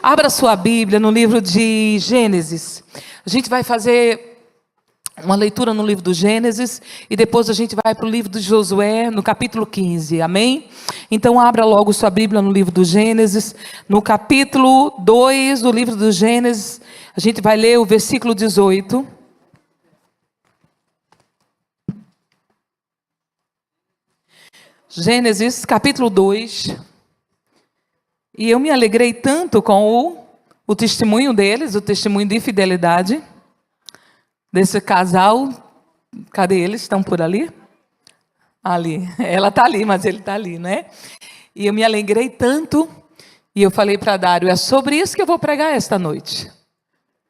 Abra sua Bíblia no livro de Gênesis. A gente vai fazer uma leitura no livro do Gênesis e depois a gente vai para o livro de Josué, no capítulo 15, amém? Então abra logo sua Bíblia no livro do Gênesis, no capítulo 2 do livro do Gênesis, a gente vai ler o versículo 18. Gênesis capítulo 2. E eu me alegrei tanto com o testemunho deles, o testemunho de fidelidade desse casal. Cadê eles? Estão por ali? Ali. Ela está ali, mas ele está ali, né? E eu me alegrei tanto. E eu falei para Dário, é sobre isso que eu vou pregar esta noite.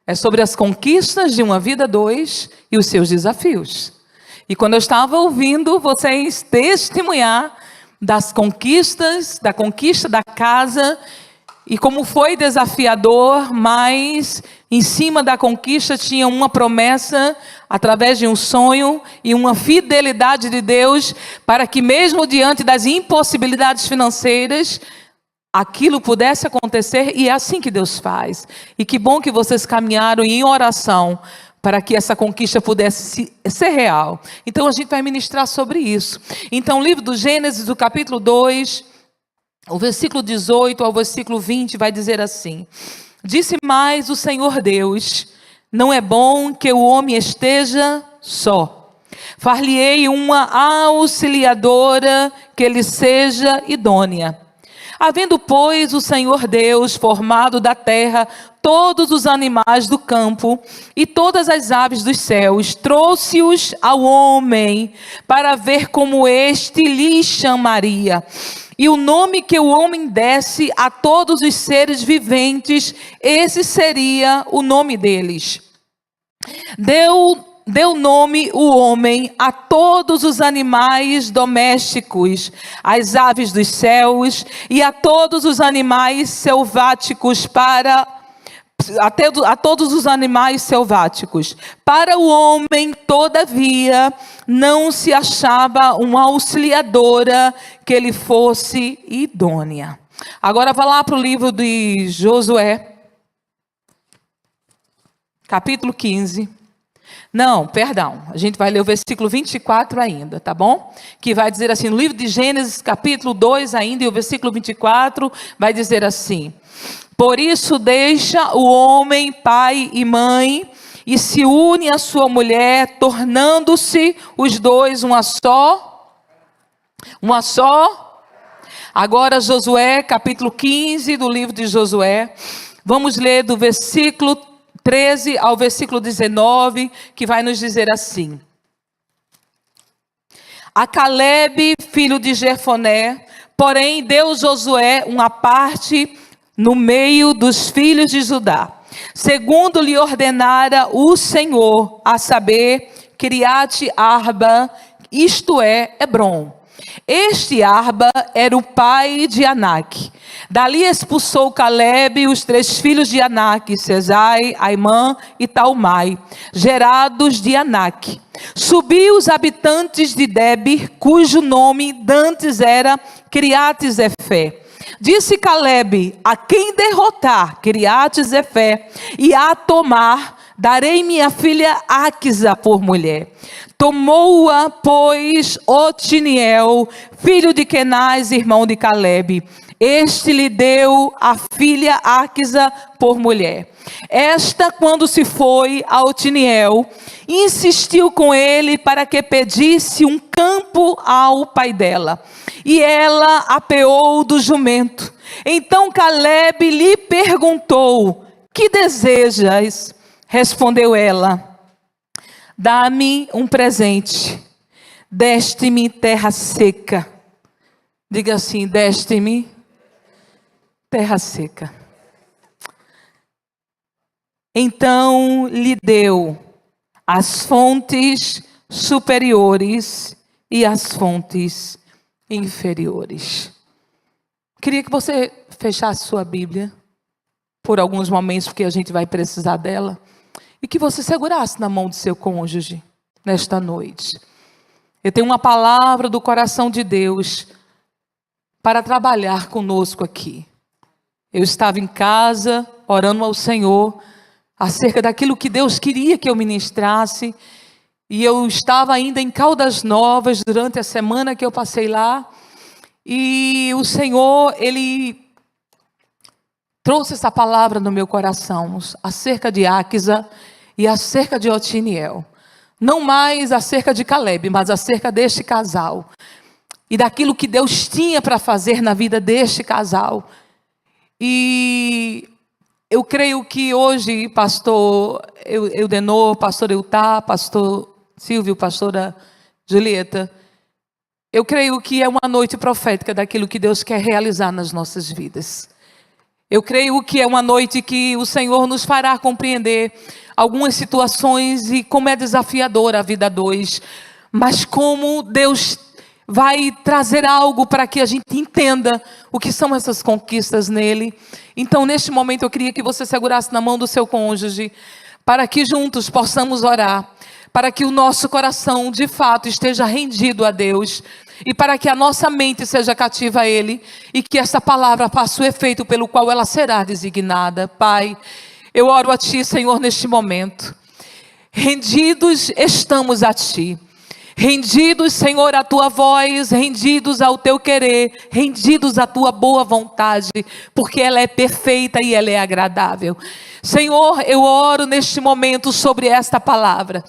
É sobre as conquistas de uma vida dois e os seus desafios. E quando eu estava ouvindo vocês testemunhar das conquistas, da conquista da casa, e como foi desafiador, mas em cima da conquista tinha uma promessa, através de um sonho e uma fidelidade de Deus, para que mesmo diante das impossibilidades financeiras, aquilo pudesse acontecer, e é assim que Deus faz. E que bom que vocês caminharam em oração, para que essa conquista pudesse ser real. Então a gente vai ministrar sobre isso. Então o livro do Gênesis, do capítulo 2, o versículo 18 ao versículo 20 vai dizer assim: Disse mais o Senhor Deus, não é bom que o homem esteja só. Far-lhe-ei uma auxiliadora que lhe seja idônea. Havendo, pois, o Senhor Deus formado da terra todos os animais do campo e todas as aves dos céus, trouxe-os ao homem para ver como este lhe chamaria. E o nome que o homem desse a todos os seres viventes, esse seria o nome deles. Deu nome o homem a todos os animais domésticos, às aves dos céus e a todos os animais selváticos a todos os animais selváticos. Para o homem, todavia, não se achava uma auxiliadora que lhe fosse idônea. Agora vá lá para o livro de Josué, capítulo 15. Não, perdão, a gente vai ler o versículo 24 ainda, tá bom? Que vai dizer assim, no livro de Gênesis, capítulo 2 ainda, e o versículo 24 vai dizer assim: Por isso deixa o homem pai e mãe, e se une à sua mulher, tornando-se os dois uma só. Uma só. Agora Josué, capítulo 15 do livro de Josué, vamos ler do versículo 13 ao versículo 19, que vai nos dizer assim: A Calebe, filho de Jefoné, porém deu Josué uma parte no meio dos filhos de Judá, segundo lhe ordenara o Senhor, a saber, Criate Arba, isto é, Hebrom. Este Arba era o pai de Anak. Dali expulsou Calebe os 3 filhos de Anak, Sesai, Aimã e Talmai, gerados de Anak. Subiu os habitantes de Debir, cujo nome dantes era Criate-Zefé. Disse Calebe: a quem derrotar Criate-Zefé e a tomar, darei minha filha Aquisa por mulher. Tomou-a, pois, Otiniel, filho de Kenaz, irmão de Calebe. Este lhe deu a filha Aquisa por mulher. Esta, quando se foi a Otiniel, insistiu com ele para que pedisse um campo ao pai dela. E ela apeou do jumento. Então Calebe lhe perguntou: que desejas? Respondeu ela: dá-me um presente. Deste-me terra seca. Diga assim: deste-me terra seca. Então lhe deu as fontes superiores e as fontes inferiores. Queria que você fechasse sua Bíblia por alguns momentos, porque a gente vai precisar dela, e que você segurasse na mão do seu cônjuge nesta noite. Eu tenho uma palavra do coração de Deus para trabalhar conosco aqui. Eu estava em casa, orando ao Senhor, acerca daquilo que Deus queria que eu ministrasse. E eu estava ainda em Caldas Novas, durante a semana que eu passei lá. E o Senhor, Ele trouxe essa palavra no meu coração, acerca de Áquisa e acerca de Otiniel. Não mais acerca de Caleb, mas acerca deste casal. E daquilo que Deus tinha para fazer na vida deste casal. E eu creio que hoje, pastor Eudenor, pastor Eutá, pastor Silvio, pastora Julieta, eu creio que é uma noite profética daquilo que Deus quer realizar nas nossas vidas. Eu creio que é uma noite que o Senhor nos fará compreender algumas situações e como é desafiadora a vida a dois, mas como Deus vai trazer algo para que a gente entenda o que são essas conquistas nele. Então, neste momento, eu queria que você segurasse na mão do seu cônjuge, para que juntos possamos orar, para que o nosso coração, de fato, esteja rendido a Deus, e para que a nossa mente seja cativa a Ele, e que essa palavra faça o efeito pelo qual ela será designada. Pai, eu oro a Ti, Senhor, neste momento. Rendidos estamos a Ti. Rendidos, Senhor, à Tua voz, rendidos ao Teu querer, rendidos à Tua boa vontade, porque ela é perfeita e ela é agradável. Senhor, eu oro neste momento sobre esta palavra,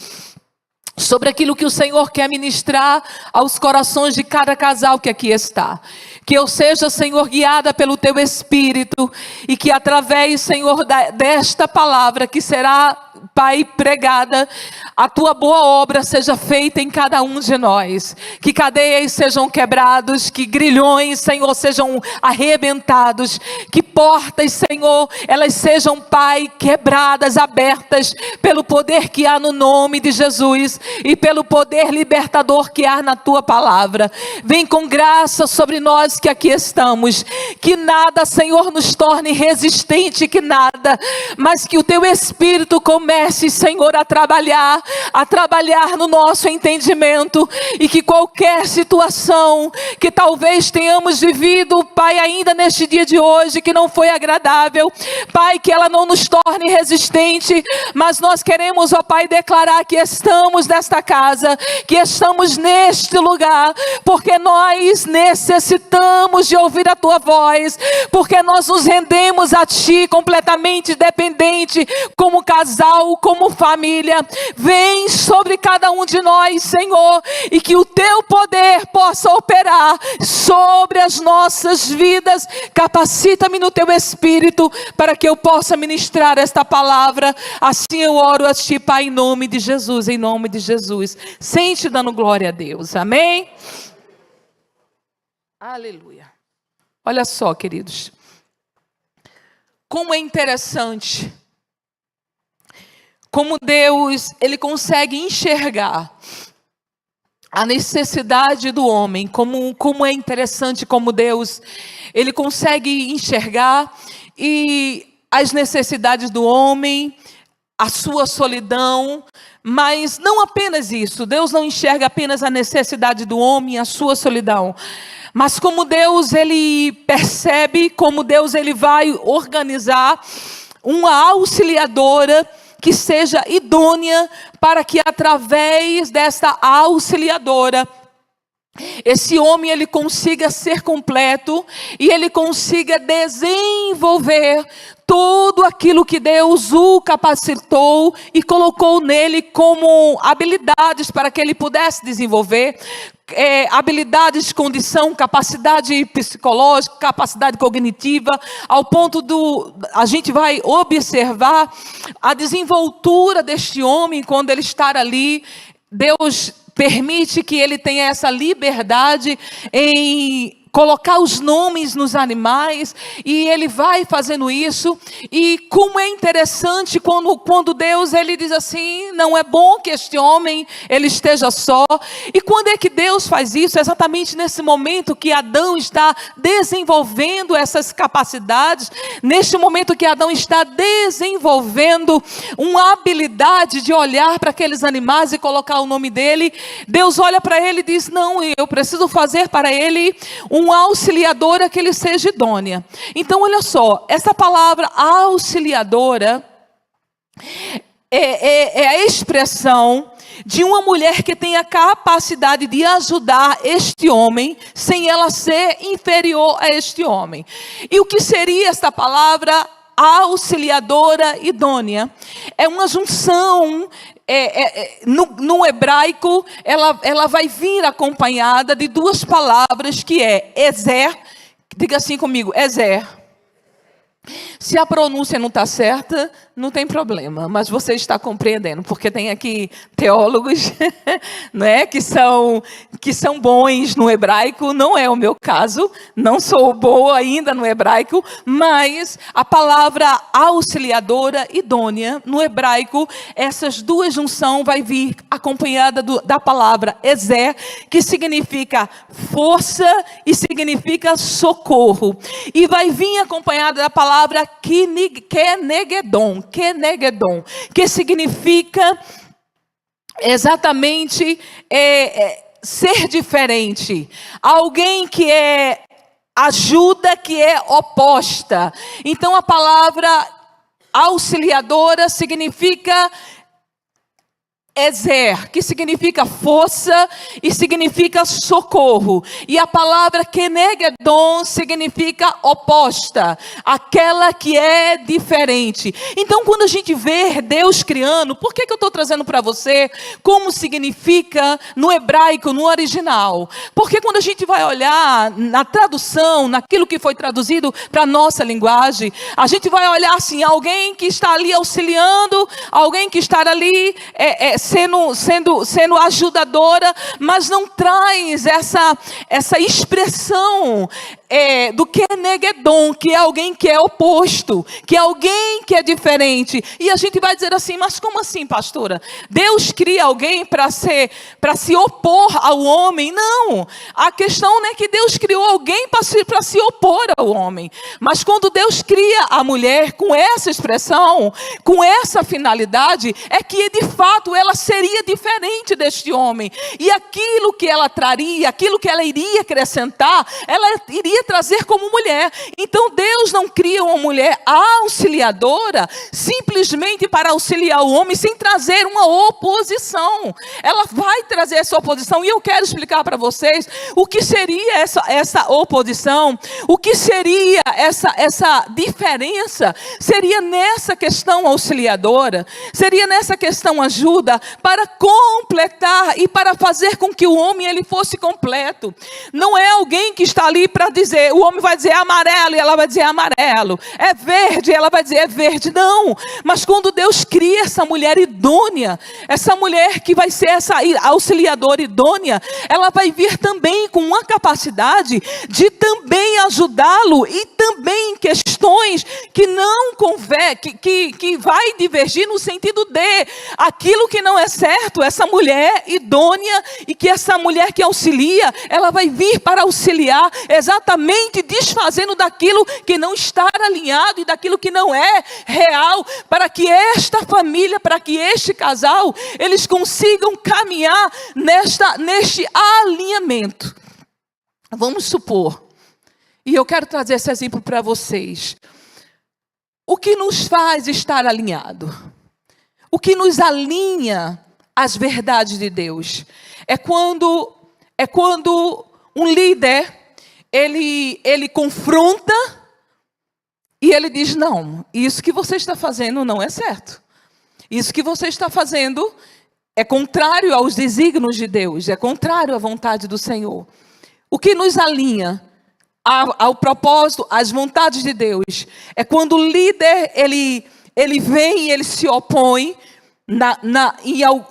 sobre aquilo que o Senhor quer ministrar aos corações de cada casal que aqui está. Que eu seja, Senhor, guiada pelo Teu Espírito, e que através, Senhor, desta palavra que será, Pai, pregada, a Tua boa obra seja feita em cada um de nós. Que cadeias sejam quebrados, que grilhões, Senhor, sejam arrebentados, que portas, Senhor, elas sejam, Pai, quebradas, abertas, pelo poder que há no nome de Jesus, e pelo poder libertador que há na Tua palavra. Vem com graça sobre nós que aqui estamos, que nada, Senhor, nos torne resistente, que nada, mas que o Teu Espírito comece, Senhor, a trabalhar no nosso entendimento, e que qualquer situação que talvez tenhamos vivido, Pai, ainda neste dia de hoje, que não foi agradável, Pai, que ela não nos torne resistente, mas nós queremos, ó Pai, declarar que estamos nesta casa, que estamos neste lugar, porque nós necessitamos de ouvir a Tua voz, porque nós nos rendemos a Ti completamente dependente, como casal, como família. Vem sobre cada um de nós, Senhor, e que o Teu poder possa operar sobre as nossas vidas. Capacita-me no Teu Espírito, para que eu possa ministrar esta palavra. Assim eu oro a Ti, Pai, em nome de Jesus, em nome de Jesus. Sente dando glória a Deus, amém? Aleluia. Olha só, queridos, como é interessante, como Deus, Ele consegue enxergar a necessidade do homem, como é interessante como Deus, Ele consegue enxergar e as necessidades do homem, a sua solidão. Mas não apenas isso, Deus não enxerga apenas a necessidade do homem, a sua solidão, mas como Deus, Ele percebe, como Deus, Ele vai organizar uma auxiliadora que seja idônea, para que através desta auxiliadora, esse homem, ele consiga ser completo, e ele consiga desenvolver tudo aquilo que Deus o capacitou e colocou nele como habilidades para que ele pudesse desenvolver. Habilidades de condição, capacidade psicológica, capacidade cognitiva, ao ponto a gente vai observar a desenvoltura deste homem quando ele está ali. Deus permite que ele tenha essa liberdade em colocar os nomes nos animais, e ele vai fazendo isso. E como é interessante quando Deus, ele diz assim: não é bom que este homem ele esteja só. E quando é que Deus faz isso? Exatamente nesse momento que Adão está desenvolvendo essas capacidades, neste momento que Adão está desenvolvendo uma habilidade de olhar para aqueles animais e colocar o nome dele. Deus olha para ele e diz: não, eu preciso fazer para ele uma auxiliadora que lhe seja idônea. Então, olha só, essa palavra auxiliadora é a expressão de uma mulher que tem a capacidade de ajudar este homem, sem ela ser inferior a este homem. E o que seria esta palavra auxiliadora idônea? É uma junção, no hebraico, ela vai vir acompanhada de duas palavras, que é ezer, diga assim comigo, ezer. Se a pronúncia não está certa, não tem problema, mas você está compreendendo, porque tem aqui teólogos né, que são bons no hebraico. Não é o meu caso, não sou boa ainda no hebraico, mas a palavra auxiliadora idônea, no hebraico, essas duas junções vai vir acompanhada da palavra ezer, que significa força e significa socorro, e vai vir acompanhada da palavra kenegedon, que significa exatamente ser diferente. Alguém que é ajuda, que é oposta. Então a palavra auxiliadora significa ezer, que significa força e significa socorro. E a palavra kenegedon significa oposta, aquela que é diferente. Então, quando a gente vê Deus criando, por que eu estou trazendo para você como significa no hebraico, no original? Porque quando a gente vai olhar na tradução, naquilo que foi traduzido para a nossa linguagem, a gente vai olhar assim, alguém que está ali auxiliando, alguém que está ali sendo ajudadora, mas não traz essa expressão do kenegedon, que é alguém que é oposto, que é alguém que é diferente. E a gente vai dizer assim, mas como assim, pastora? Deus cria alguém para se opor ao homem? Não, a questão não é que Deus criou alguém para se opor ao homem, mas quando Deus cria a mulher com essa expressão, com essa finalidade, é que de fato ela seria diferente deste homem, e aquilo que ela traria, aquilo que ela iria acrescentar, ela iria trazer como mulher. Então Deus não cria uma mulher auxiliadora simplesmente para auxiliar o homem, sem trazer uma oposição. Ela vai trazer essa oposição, e eu quero explicar para vocês o que seria essa oposição, o que seria essa diferença. Seria nessa questão auxiliadora, seria nessa questão ajuda, para completar e para fazer com que o homem ele fosse completo. Não é alguém que está ali para dizer, o homem vai dizer amarelo e ela vai dizer amarelo, é verde e ela vai dizer é verde. Não, mas quando Deus cria essa mulher idônea, essa mulher que vai ser essa auxiliadora idônea, ela vai vir também com uma capacidade de também ajudá-lo, e também em questões que não que vai divergir no sentido de aquilo que não é certo. Essa mulher idônea, e que essa mulher que auxilia, ela vai vir para auxiliar, exatamente desfazendo daquilo que não está alinhado e daquilo que não é real, para que esta família, para que este casal, eles consigam caminhar neste alinhamento. Vamos supor, e eu quero trazer esse exemplo para vocês, o que nos faz estar alinhado? O que nos alinha às verdades de Deus? É quando um líder, ele confronta e ele diz, não, isso que você está fazendo não é certo. Isso que você está fazendo é contrário aos desígnios de Deus, é contrário à vontade do Senhor. O que nos alinha ao propósito, às vontades de Deus, é quando o líder, ele vem e ele se opõe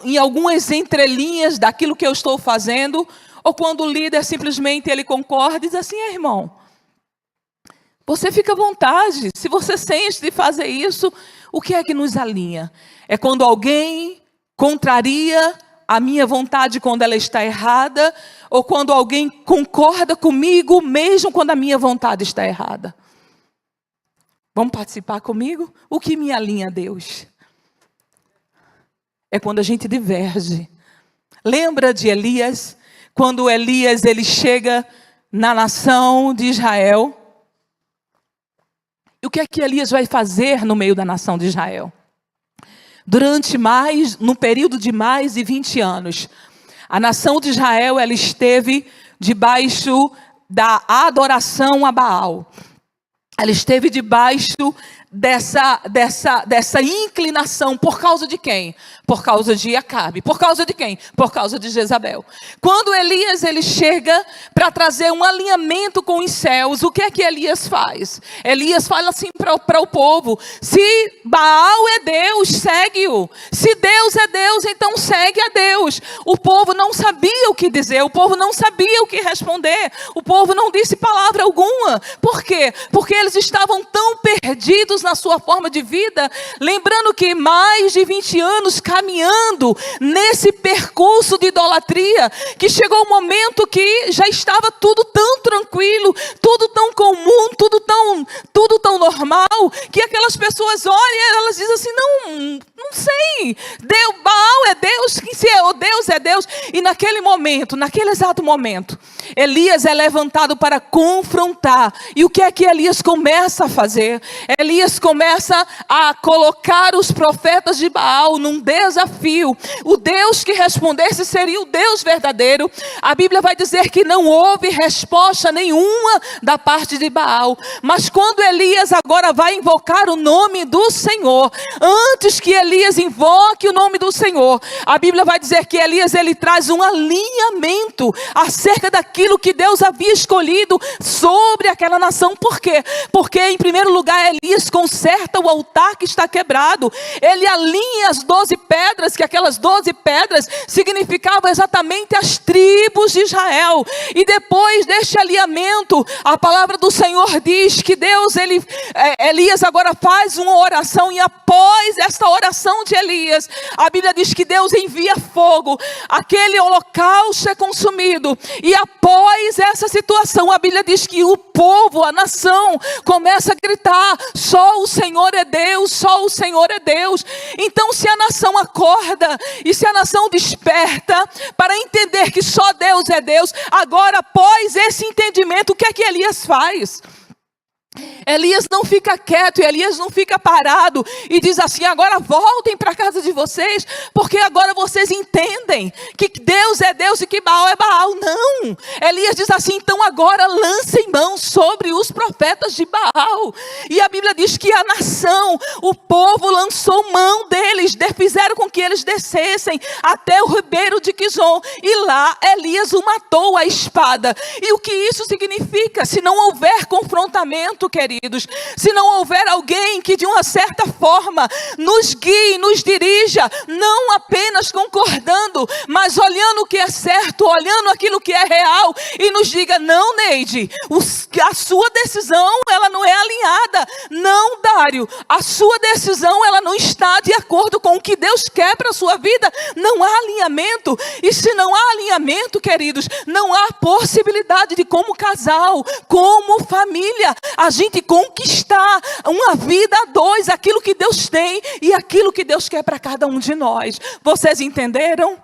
em algumas entrelinhas daquilo que eu estou fazendo, ou quando o líder simplesmente ele concorda e diz assim, irmão, você fica à vontade, se você sente de fazer isso. O que é que nos alinha? É quando alguém contraria a minha vontade quando ela está errada, ou quando alguém concorda comigo mesmo quando a minha vontade está errada. Vamos participar comigo? O que me alinha a Deus? É quando a gente diverge. Lembra de Elias? Quando Elias ele chega na nação de Israel. E o que é que Elias vai fazer no meio da nação de Israel? No período de mais de 20 anos, a nação de Israel ela esteve debaixo da adoração a Baal. Ela esteve debaixo dessa inclinação. Por causa de quem? Por causa de Acabe. Por causa de quem? Por causa de Jezabel. Quando Elias ele chega para trazer um alinhamento com os céus, o que é que Elias faz? Elias fala assim para o povo: se Baal é Deus, segue-o. Se Deus é Deus, então segue a Deus. O povo não sabia o que dizer, o povo não sabia o que responder, o povo não disse palavra alguma. Por quê? Porque eles estavam tão perdidos na sua forma de vida, lembrando que mais de 20 anos caminhando nesse percurso de idolatria, que chegou um momento que já estava tudo tão tranquilo, tudo tão comum, tudo tão normal, que aquelas pessoas olham e elas dizem assim: não sei, Baal é Deus, se é Deus é Deus. E naquele exato momento, Elias é levantado para confrontar. E o que é que Elias começa a fazer? Elias começa a colocar os profetas de Baal num desafio. O Deus que respondesse seria o Deus verdadeiro. A Bíblia vai dizer que não houve resposta nenhuma da parte de Baal. Mas quando Elias agora vai invocar o nome do Senhor, antes que Elias invoque o nome do Senhor, a Bíblia vai dizer que Elias ele traz um alinhamento acerca daquilo que Deus havia escolhido sobre aquela nação. Por quê? Porque em primeiro lugar Elias conserta o altar que está quebrado. Ele alinha as 12 pedras, que aquelas 12 pedras significavam exatamente as tribos de Israel. E depois deste alinhamento, a palavra do Senhor diz que Elias agora faz uma oração, e após esta oração de Elias, a Bíblia diz que Deus envia fogo, aquele holocausto é consumido. E após essa situação, a Bíblia diz que o povo, a nação, começa a gritar: só o Senhor é Deus, só o Senhor é Deus. Então, se a nação acorda e se a nação desperta para entender que só Deus é Deus, agora após esse entendimento, o que é que Elias faz? Elias não fica quieto, Elias não fica parado e diz assim: agora voltem para a casa de vocês, porque agora vocês entendem que Deus é Deus e que Baal é Baal. Não, Elias diz assim: então agora lancem mão sobre os profetas de Baal. E a Bíblia diz que a nação, o povo lançou mão deles, fizeram com que eles descessem até o ribeiro de Quizon, e lá Elias o matou à espada. E o que isso significa? Se não houver confrontamento, queridos, se não houver alguém que de uma certa forma nos guie, nos dirija, não apenas concordando, mas olhando o que é certo, olhando aquilo que é real, e nos diga: não, Neide, a sua decisão ela não é alinhada. Não, Dário, a sua decisão ela não está de acordo com o que Deus quer para a sua vida. Não há alinhamento. E se não há alinhamento, queridos, não há possibilidade de, como casal, como família, a gente conquistar uma vida a dois, aquilo que Deus tem e aquilo que Deus quer para cada um de nós. Vocês entenderam?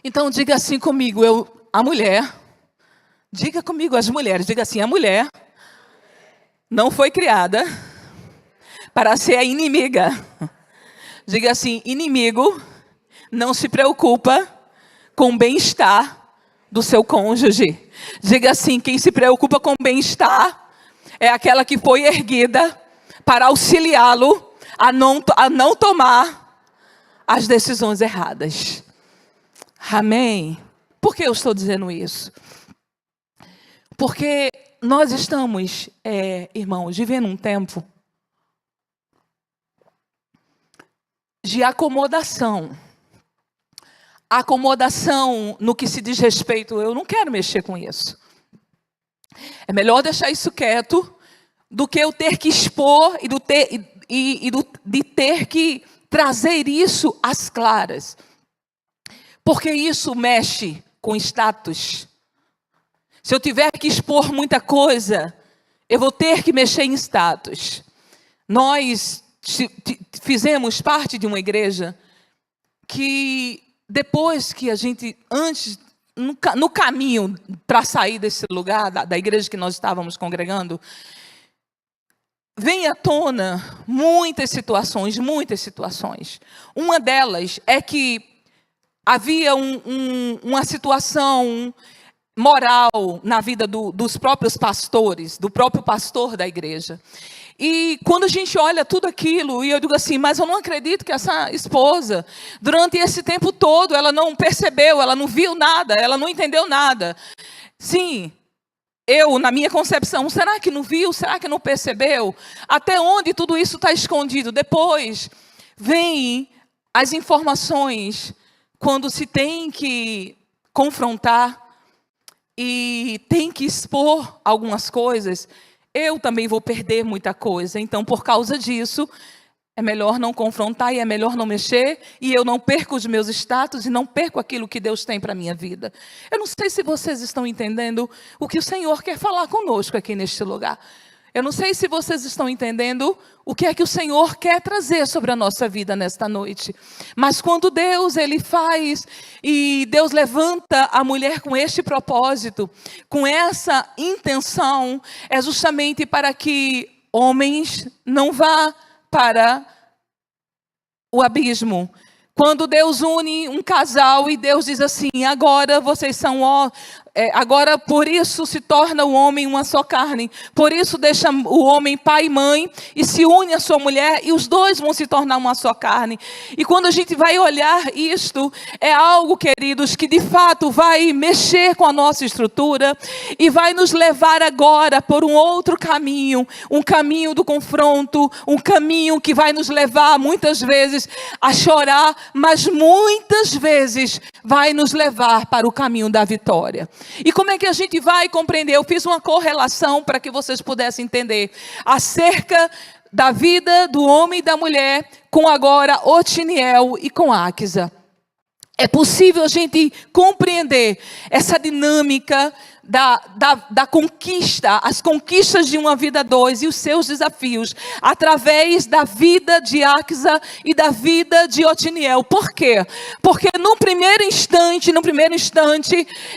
Então diga assim comigo: a mulher, diga comigo as mulheres, diga assim: a mulher não foi criada para ser a inimiga. Diga assim: inimigo não se preocupa com o bem-estar do seu cônjuge. Diga assim: quem se preocupa com o bem-estar é aquela que foi erguida para auxiliá-lo a não tomar as decisões erradas. Amém? Por que eu estou dizendo isso? Porque nós estamos, irmãos, vivendo um tempo de acomodação. Acomodação no que se diz respeito, eu não quero mexer com isso. É melhor deixar isso quieto do que eu ter que expor de ter que trazer isso às claras. Porque isso mexe com status. Se eu tiver que expor muita coisa, eu vou ter que mexer em status. Nós fizemos parte de uma igreja que depois que a gente, antes no caminho para sair desse lugar, da igreja que nós estávamos congregando, vem à tona muitas situações, muitas situações. Uma delas é que havia uma situação moral na vida dos próprios pastores, do próprio pastor da igreja. E quando a gente olha tudo aquilo, e eu digo assim, mas eu não acredito que essa esposa, durante esse tempo todo, ela não percebeu, ela não viu nada, ela não entendeu nada. Sim, eu, na minha concepção, será que não viu? Será que não percebeu? Até onde tudo isso está escondido? Depois, vêm as informações, quando se tem que confrontar e tem que expor algumas coisas, eu também vou perder muita coisa. Então, por causa disso, é melhor não confrontar e é melhor não mexer, e eu não perco os meus status e não perco aquilo que Deus tem para a minha vida. Eu não sei se vocês estão entendendo o que o Senhor quer falar conosco aqui neste lugar. Eu não sei se vocês estão entendendo o que é que o Senhor quer trazer sobre a nossa vida nesta noite. Mas quando Deus, Ele faz, e Deus levanta a mulher com este propósito, com essa intenção, é justamente para que homens não vá para o abismo. Quando Deus une um casal e Deus diz assim, agora vocês são agora por isso se torna o homem uma só carne. Por isso deixa o homem pai e mãe e se une à sua mulher e os dois vão se tornar uma só carne. E quando a gente vai olhar isto, é algo, queridos, que de fato vai mexer com a nossa estrutura e vai nos levar agora por um outro caminho, um caminho do confronto, um caminho que vai nos levar muitas vezes a chorar, mas muitas vezes vai nos levar para o caminho da vitória. E como é que a gente vai compreender? Eu fiz uma correlação para que vocês pudessem entender acerca da vida do homem e da mulher com agora Otiniel e com Áquisa. É possível a gente compreender essa dinâmica da conquista, as conquistas de uma vida a dois e os seus desafios, através da vida de Áquisa e da vida de Otiniel. Por quê? Porque no primeiro instante,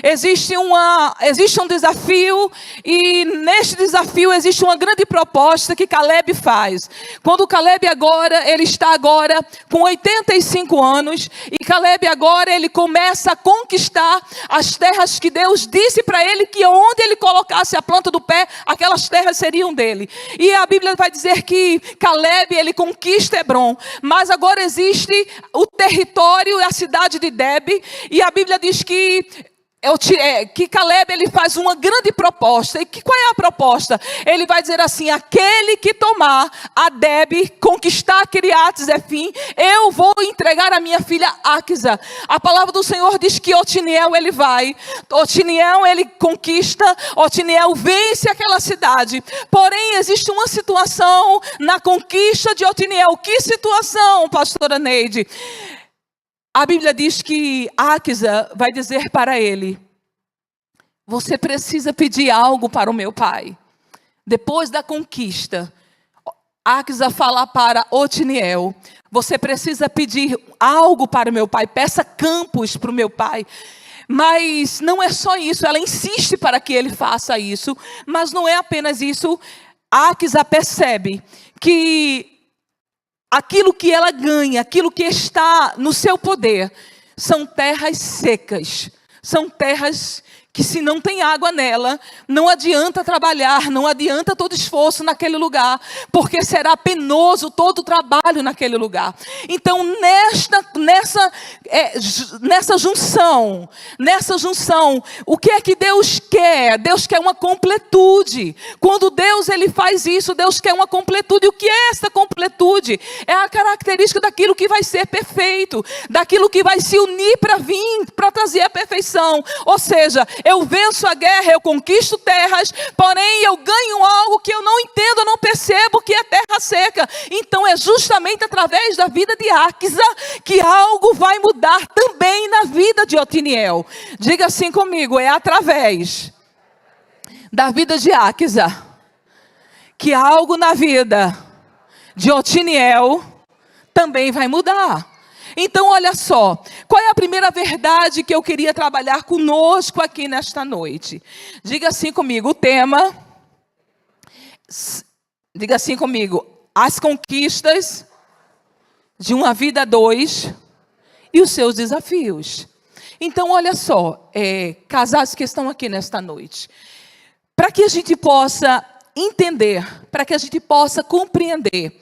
existe um desafio, e neste desafio existe uma grande proposta que Caleb faz. Quando Caleb ele está agora com 85 anos, e Caleb agora ele começa a conquistar as terras que Deus disse para ele que onde ele colocasse a planta do pé, aquelas terras seriam dele. E a Bíblia vai dizer que Caleb, ele conquista Hebrom, mas agora existe o território e a cidade de Debe, e a Bíblia diz que Caleb ele faz uma grande proposta. E qual é a proposta? Ele vai dizer assim, aquele que tomar a Debe, conquistar Kiriat-Zefim, eu vou entregar a minha filha Áquisa. A palavra do Senhor diz que Otiniel ele vai. Otiniel ele conquista, Otiniel vence aquela cidade. Porém existe uma situação na conquista de Otiniel. Que situação, pastora Neide? A Bíblia diz que Áquisa vai dizer para ele, você precisa pedir algo para o meu pai. Depois da conquista, Áquisa fala para Otiniel, você precisa pedir algo para o meu pai, peça campos para o meu pai. Mas não é só isso, ela insiste para que ele faça isso, mas não é apenas isso. Áquisa percebe que aquilo que ela ganha, aquilo que está no seu poder, são terras secas. São terras que se não tem água nela, não adianta trabalhar, não adianta todo esforço naquele lugar, porque será penoso todo o trabalho naquele lugar. Então, nessa junção, o que é que Deus quer? Deus quer uma completude. Quando Deus ele faz isso, Deus quer uma completude. O que é essa completude? É a característica daquilo que vai ser perfeito, daquilo que vai se unir para vir, para trazer a perfeição. Ou seja, eu venço a guerra, eu conquisto terras, porém eu ganho algo que eu não entendo, eu não percebo, que é terra seca. Então é justamente através da vida de Áquisa que algo vai mudar também na vida de Otiniel. Diga assim comigo, é através da vida de Áquisa que algo na vida de Otiniel também vai mudar. Então, olha só, qual é a primeira verdade que eu queria trabalhar conosco aqui nesta noite? Diga assim comigo, o tema, diga assim comigo, as conquistas de uma vida a dois e os seus desafios. Então, olha só, casais que estão aqui nesta noite, para que a gente possa entender, para que a gente possa compreender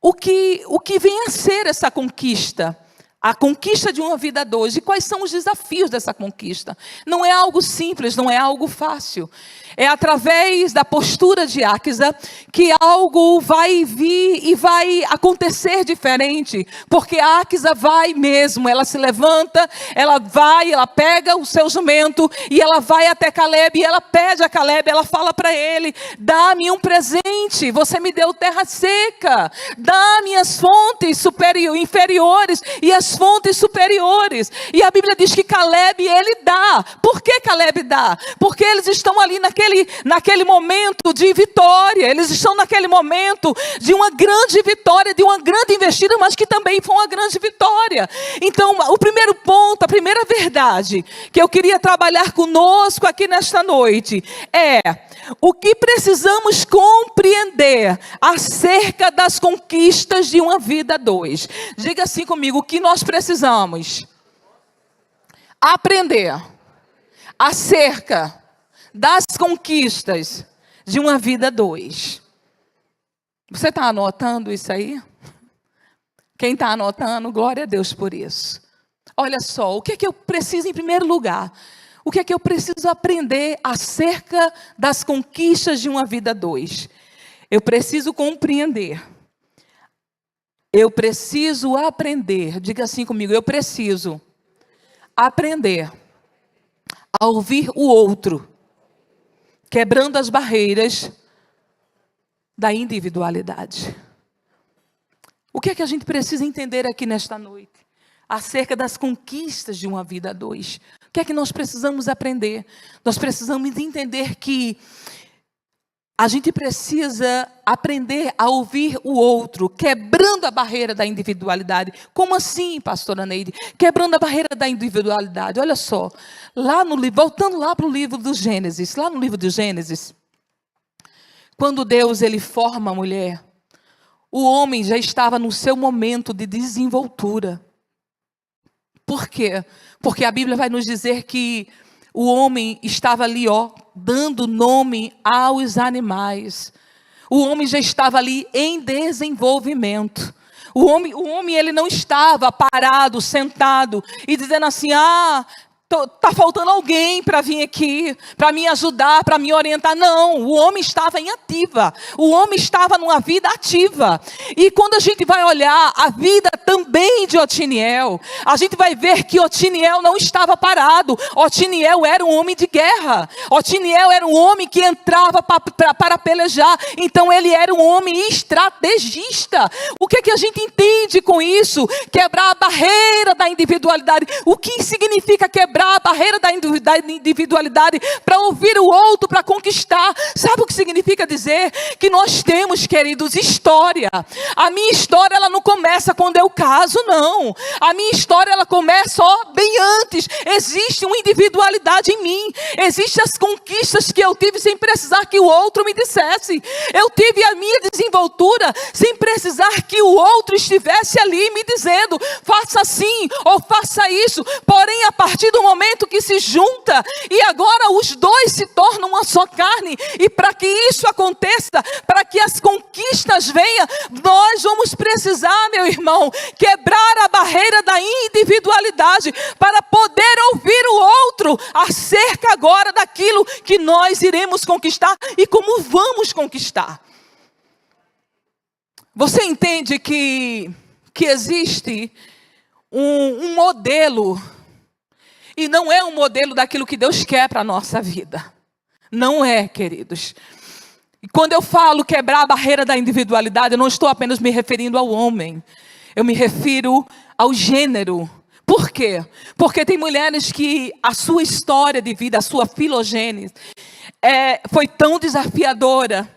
o que vem a ser essa conquista, a conquista de uma vida a dois, e quais são os desafios dessa conquista. Não é algo simples, não é algo fácil. É através da postura de Áquisa que algo vai vir e vai acontecer diferente, porque a Áquisa vai mesmo, ela se levanta, ela vai, ela pega o seu jumento e ela vai até Caleb e ela pede a Caleb, ela fala para ele, dá-me um presente, você me deu terra seca, dá-me as fontes inferiores e as fontes superiores. E a Bíblia diz que Caleb, ele dá. Por que Caleb dá? Porque eles estão ali naquele momento de vitória, eles estão naquele momento de uma grande vitória, de uma grande investida, mas que também foi uma grande vitória. Então, o primeiro ponto, a primeira verdade que eu queria trabalhar conosco aqui nesta noite é o que precisamos compreender acerca das conquistas de uma vida a dois. Diga assim comigo, o que nós precisamos aprender acerca das conquistas de uma vida a dois. Você está anotando isso aí? Quem está anotando, glória a Deus por isso. Olha só, o que é que eu preciso em primeiro lugar? O que é que eu preciso aprender acerca das conquistas de uma vida a dois? Eu preciso compreender. Eu preciso aprender. Diga assim comigo, eu preciso aprender a ouvir o outro, quebrando as barreiras da individualidade. O que é que a gente precisa entender aqui nesta noite? Acerca das conquistas de uma vida a dois. O que é que nós precisamos aprender? Nós precisamos entender que a gente precisa aprender a ouvir o outro, quebrando a barreira da individualidade. Como assim, pastora Neide? Quebrando a barreira da individualidade. Olha só, lá no livro, voltando lá para o livro do Gênesis, lá no livro do Gênesis, quando Deus ele forma a mulher, o homem já estava no seu momento de desenvoltura. Por quê? Porque a Bíblia vai nos dizer que o homem estava ali, dando nome aos animais. O homem já estava ali em desenvolvimento. O homem ele não estava parado, sentado e dizendo assim, está faltando alguém para vir aqui, para me ajudar, para me orientar. Não, o homem estava em ativa. O homem estava numa vida ativa. E quando a gente vai olhar a vida também de Otiniel, a gente vai ver que Otiniel não estava parado. Otiniel era um homem de guerra. Otiniel era um homem que entrava para pelejar. Então ele era um homem estrategista. O que é que a gente entende com isso? Quebrar a barreira da individualidade. O que significa quebrar a barreira da individualidade para ouvir o outro, para conquistar? Sabe o que significa dizer? Que nós temos, queridos, história. A minha história, ela não começa quando eu caso, não. A minha história, ela começa, bem antes. Existe uma individualidade em mim. Existem as conquistas que eu tive sem precisar que o outro me dissesse. Eu tive a minha desenvoltura sem precisar que o outro estivesse ali me dizendo, faça assim ou faça isso. Porém, a partir do momento que se junta e agora os dois se tornam uma só carne, e para que isso aconteça, para que as conquistas venham, nós vamos precisar, meu irmão, quebrar a barreira da individualidade para poder ouvir o outro acerca agora daquilo que nós iremos conquistar e como vamos conquistar. Você entende que existe um modelo, e não é um modelo daquilo que Deus quer para a nossa vida. Não é, queridos. E quando eu falo quebrar a barreira da individualidade, eu não estou apenas me referindo ao homem. Eu me refiro ao gênero. Por quê? Porque tem mulheres que a sua história de vida, a sua filogênese, foi tão desafiadora,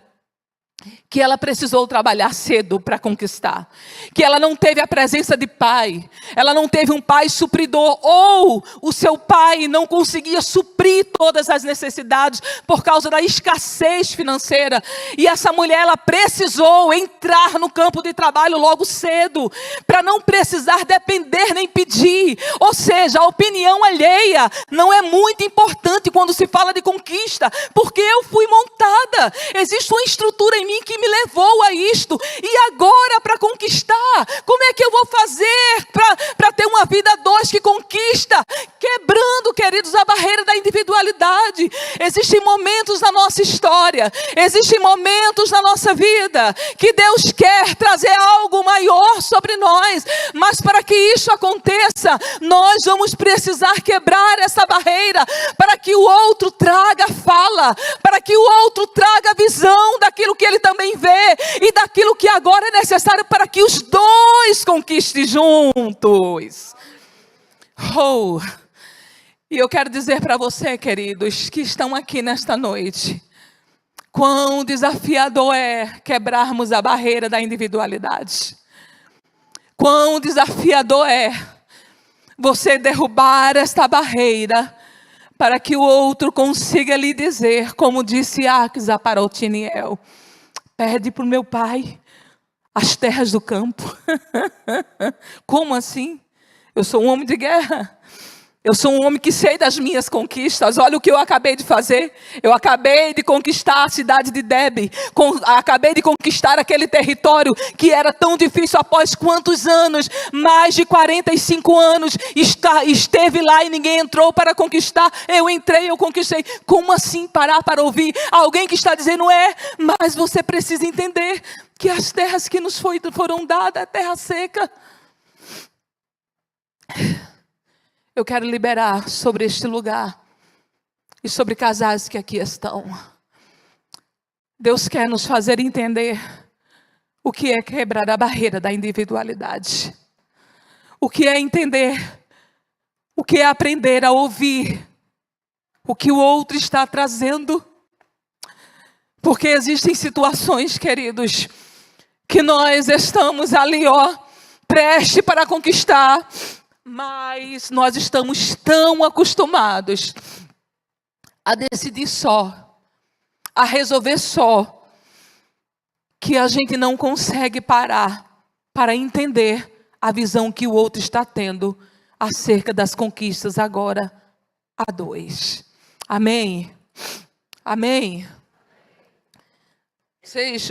que ela precisou trabalhar cedo para conquistar, que ela não teve a presença de pai, ela não teve um pai supridor, ou o seu pai não conseguia suprir todas as necessidades por causa da escassez financeira, e essa mulher, ela precisou entrar no campo de trabalho logo cedo, para não precisar depender nem pedir. Ou seja, a opinião alheia não é muito importante quando se fala de conquista, porque eu fui montada, existe uma estrutura em mim que me levou a isto, e agora para conquistar, como é que eu vou fazer para ter uma vida a dois que conquista? Quebrando, queridos, a barreira da individualidade. Existem momentos na nossa história, existem momentos na nossa vida, que Deus quer trazer algo maior sobre nós, mas para que isso aconteça, nós vamos precisar quebrar essa barreira, para que o outro traga fala, para que o outro traga visão daquilo que ele também vê, e daquilo que agora é necessário para que os dois conquistem juntos. Oh, e eu quero dizer para você, queridos, que estão aqui nesta noite, quão desafiador é quebrarmos a barreira da individualidade. Quão desafiador é você derrubar esta barreira, para que o outro consiga lhe dizer, como disse Aques a para Otiniel: pede para o meu pai as terras do campo. Como assim? Eu sou um homem de guerra. Eu sou um homem que sei das minhas conquistas. Olha o que eu acabei de fazer. Eu acabei de conquistar a cidade de Debe. Acabei de conquistar aquele território que era tão difícil. Após quantos anos? Mais de 45 anos. Esteve lá e ninguém entrou para conquistar. Eu entrei, eu conquistei. Como assim parar para ouvir alguém que está dizendo mas você precisa entender que as terras que nos foram dadas é terra seca. Eu quero liberar sobre este lugar e sobre casais que aqui estão. Deus quer nos fazer entender o que é quebrar a barreira da individualidade. O que é entender, o que é aprender a ouvir o que o outro está trazendo. Porque existem situações, queridos, que nós estamos ali, prestes para conquistar, mas nós estamos tão acostumados a decidir só, a resolver só, que a gente não consegue parar para entender a visão que o outro está tendo acerca das conquistas agora a dois. Amém? Amém?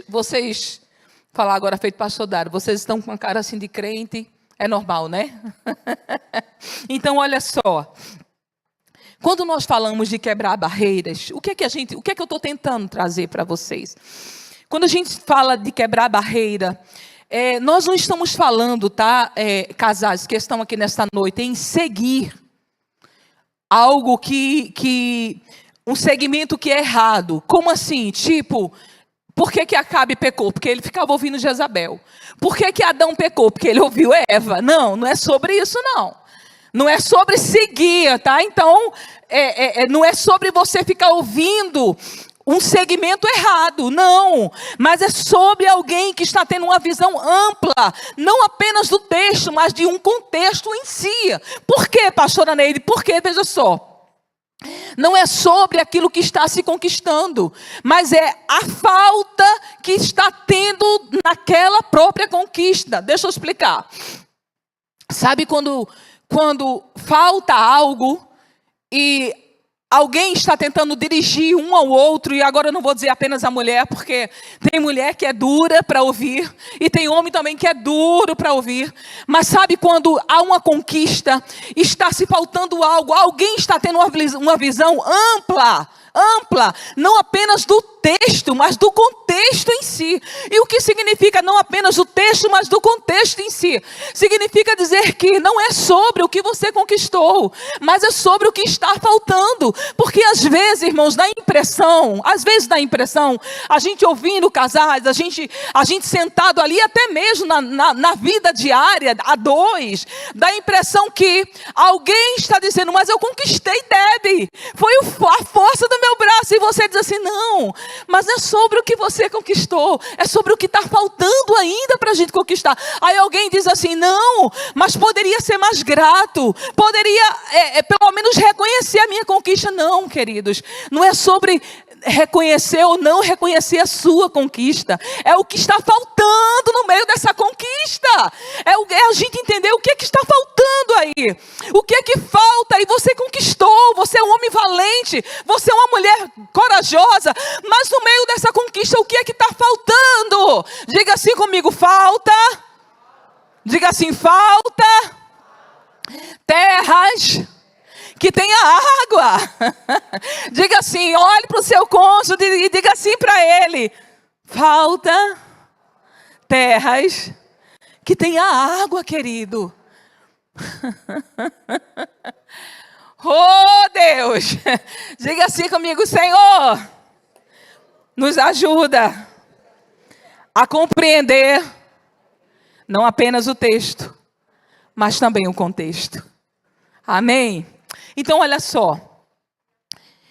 Vocês falar agora feito pastor Dário, vocês estão com uma cara assim de crente. É normal, né? Então, olha só. Quando nós falamos de quebrar barreiras, o que é que eu estou tentando trazer para vocês? Quando a gente fala de quebrar barreira, nós não estamos falando, casais que estão aqui nesta noite, em seguir algo um segmento que é errado. Como assim? Tipo, por que Acabe pecou? Porque ele ficava ouvindo Jezabel. Por que Adão pecou? Porque ele ouviu Eva. Não é sobre isso, não. Não é sobre seguir, tá? Então, não é sobre você ficar ouvindo um segmento errado, não. Mas é sobre alguém que está tendo uma visão ampla, não apenas do texto, mas de um contexto em si. Por quê, pastora Neide? Porque, veja só, não é sobre aquilo que está se conquistando, mas é a falta que está tendo naquela própria conquista. Deixa eu explicar. Sabe quando falta algo e alguém está tentando dirigir um ao outro, e agora eu não vou dizer apenas a mulher, porque tem mulher que é dura para ouvir, e tem homem também que é duro para ouvir. Mas sabe quando há uma conquista, está se faltando algo, alguém está tendo uma visão ampla, não apenas do texto, mas do contexto em si. E o que significa não apenas do texto, mas do contexto em si? Significa dizer que não é sobre o que você conquistou, mas é sobre o que está faltando. Porque às vezes, irmãos, dá impressão, a gente ouvindo casais, a gente sentado ali, até mesmo na vida diária, a dois, dá a impressão que alguém está dizendo, mas eu conquistei Debe, foi a força do meu braço, e você diz assim, não, Mas é sobre o que você conquistou. É sobre o que está faltando ainda para a gente conquistar. Aí alguém diz assim, não, mas poderia ser mais grato. Poderia, pelo menos, reconhecer a minha conquista. Não, queridos. Não é sobre reconhecer ou não reconhecer a sua conquista. É o que está faltando no meio dessa conquista. É a gente entender o que é que está faltando aí. O que é que falta? E você conquistou. Você é um homem valente. Você é uma mulher corajosa. Mas no meio dessa conquista, o que é que está faltando? Diga assim comigo, falta. Diga assim, falta terras que tenha água. Diga assim, olhe para o seu cônjuge e diga assim para ele, falta terras que tenha água, querido. Oh Deus, diga assim comigo, Senhor, nos ajuda a compreender não apenas o texto, mas também o contexto. Amém? Então, olha só.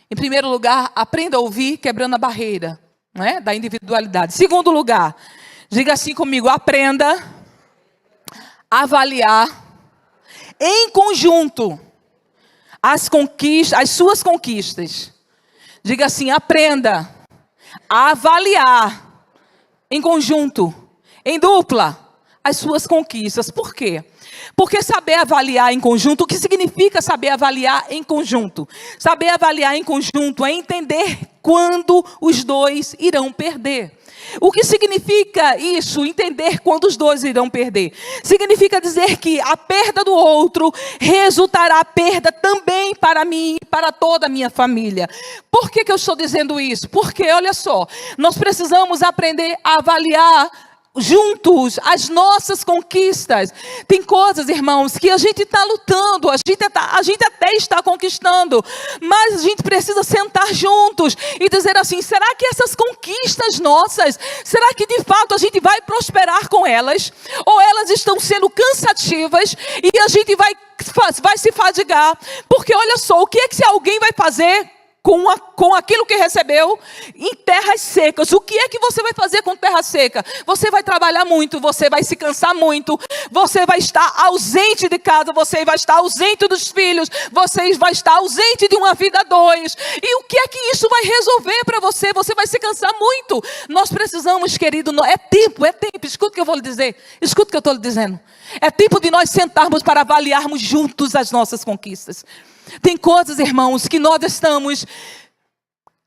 Em primeiro lugar, aprenda a ouvir quebrando a barreira, né, da individualidade. Segundo lugar, diga assim comigo, aprenda a avaliar em conjunto as suas conquistas. Diga assim, aprenda a avaliar em conjunto, em dupla, as suas conquistas. Por quê? Porque saber avaliar em conjunto, o que significa saber avaliar em conjunto? Saber avaliar em conjunto é entender quando os dois irão perder. O que significa isso? Entender quando os dois irão perder. Significa dizer que a perda do outro resultará perda também para mim e para toda a minha família. Por que eu estou dizendo isso? Porque, olha só, nós precisamos aprender a avaliar juntos as nossas conquistas. Tem coisas, irmãos, que a gente está lutando, a gente até está conquistando, mas a gente precisa sentar juntos e dizer assim, será que essas conquistas nossas, será que de fato a gente vai prosperar com elas? Ou elas estão sendo cansativas e a gente vai se fadigar? Porque olha só, o que é que se alguém vai fazer com aquilo que recebeu em terras secas? O que é que você vai fazer com terra seca? Você vai trabalhar muito, você vai se cansar muito, você vai estar ausente de casa, você vai estar ausente dos filhos, você vai estar ausente de uma vida a dois. E o que é que isso vai resolver para você? Você vai se cansar muito. Nós precisamos, querido, é tempo, escuta o que eu vou lhe dizer, escuta o que eu estou lhe dizendo. É tempo de nós sentarmos para avaliarmos juntos as nossas conquistas. Tem coisas, irmãos, que nós estamos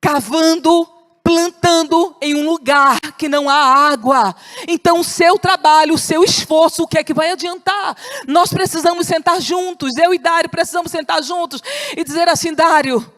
cavando, plantando em um lugar que não há água. Então o seu trabalho, o seu esforço, o que é que vai adiantar? Nós precisamos sentar juntos, eu e Dário precisamos sentar juntos e dizer assim, Dário,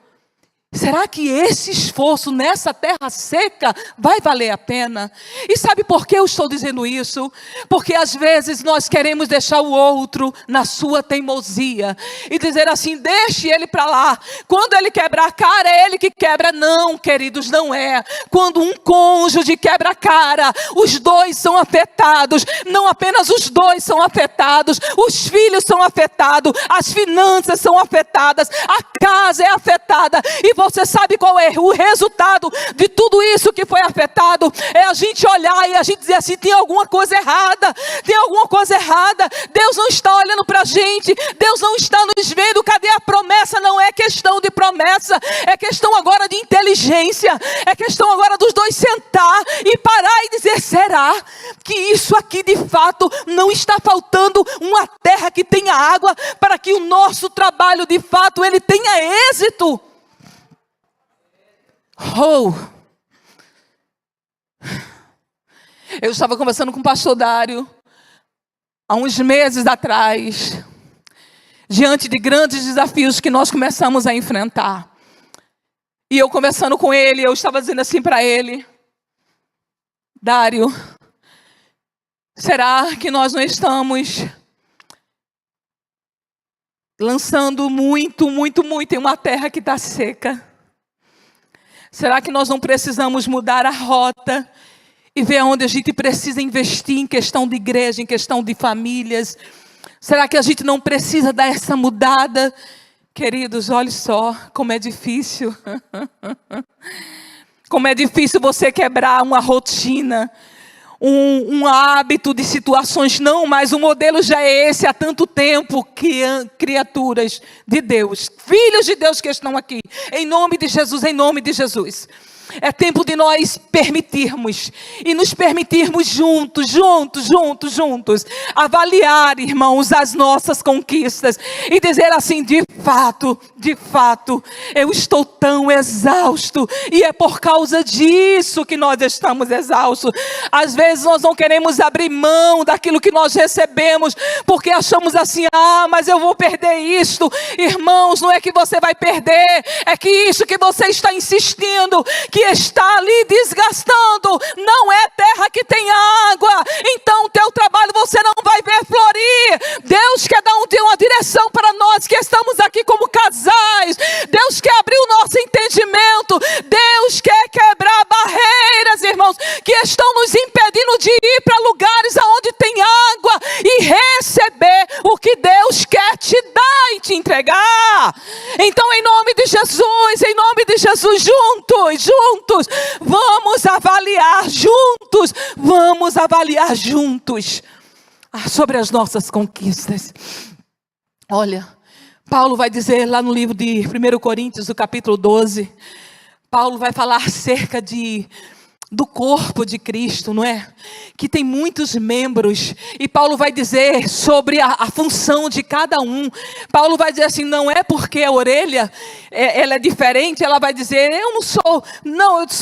será que esse esforço nessa terra seca vai valer a pena? E sabe por que eu estou dizendo isso? Porque às vezes nós queremos deixar o outro na sua teimosia e dizer assim, deixe ele para lá. Quando ele quebrar a cara, é ele que quebra. Não, queridos, não é. Quando um cônjuge quebra a cara, os dois são afetados. Não apenas os dois são afetados, os filhos são afetados, as finanças são afetadas, a casa é afetada. E você sabe qual é o resultado de tudo isso que foi afetado? É a gente olhar e a gente dizer assim, tem alguma coisa errada, tem alguma coisa errada. Deus não está olhando para a gente, Deus não está nos vendo. Cadê a promessa? Não é questão de promessa, é questão agora de inteligência, é questão agora dos dois sentar e parar e dizer, será que isso aqui de fato não está faltando uma terra que tenha água para que o nosso trabalho de fato ele tenha êxito? Eu estava conversando com o pastor Dário há uns meses atrás, diante de grandes desafios que nós começamos a enfrentar. E eu conversando com ele, eu estava dizendo assim para ele, Dário, será que nós não estamos lançando muito em uma terra que está seca? Será que nós não precisamos mudar a rota e ver onde a gente precisa investir em questão de igreja, em questão de famílias? Será que a gente não precisa dar essa mudada? Queridos, olha só como é difícil. Como é difícil você quebrar uma rotina, um hábito de situações. Não, mas o modelo já é esse há tanto tempo. Criaturas de Deus, filhos de Deus que estão aqui, em nome de Jesus, em nome de Jesus. É tempo de nós permitirmos e nos permitirmos juntos, avaliar, irmãos, as nossas conquistas e dizer assim: de fato, eu estou tão exausto e é por causa disso que nós estamos exaustos. Às vezes nós não queremos abrir mão daquilo que nós recebemos, porque achamos assim: mas eu vou perder isto. Irmãos, não é que você vai perder, é que isso que você está insistindo, que está ali desgastando, não é terra que tem água. Então o teu trabalho você não vai ver florir. Deus quer dar uma direção para nós que estamos aqui como casais. Deus quer abrir o nosso entendimento. Deus quer quebrar barreiras, irmãos, que estão nos impedindo de ir para lugares aonde tem água e receber o que Deus quer te dar e te entregar. Então, em nome de Jesus, juntos, vamos avaliar juntos sobre as nossas conquistas. Olha, Paulo vai dizer lá no livro de 1 Coríntios, do capítulo 12, Paulo vai falar acerca do corpo de Cristo, não é? Que tem muitos membros, e Paulo vai dizer sobre a função de cada um. Paulo vai dizer assim: não é porque a orelha ela é diferente, ela vai dizer: eu sou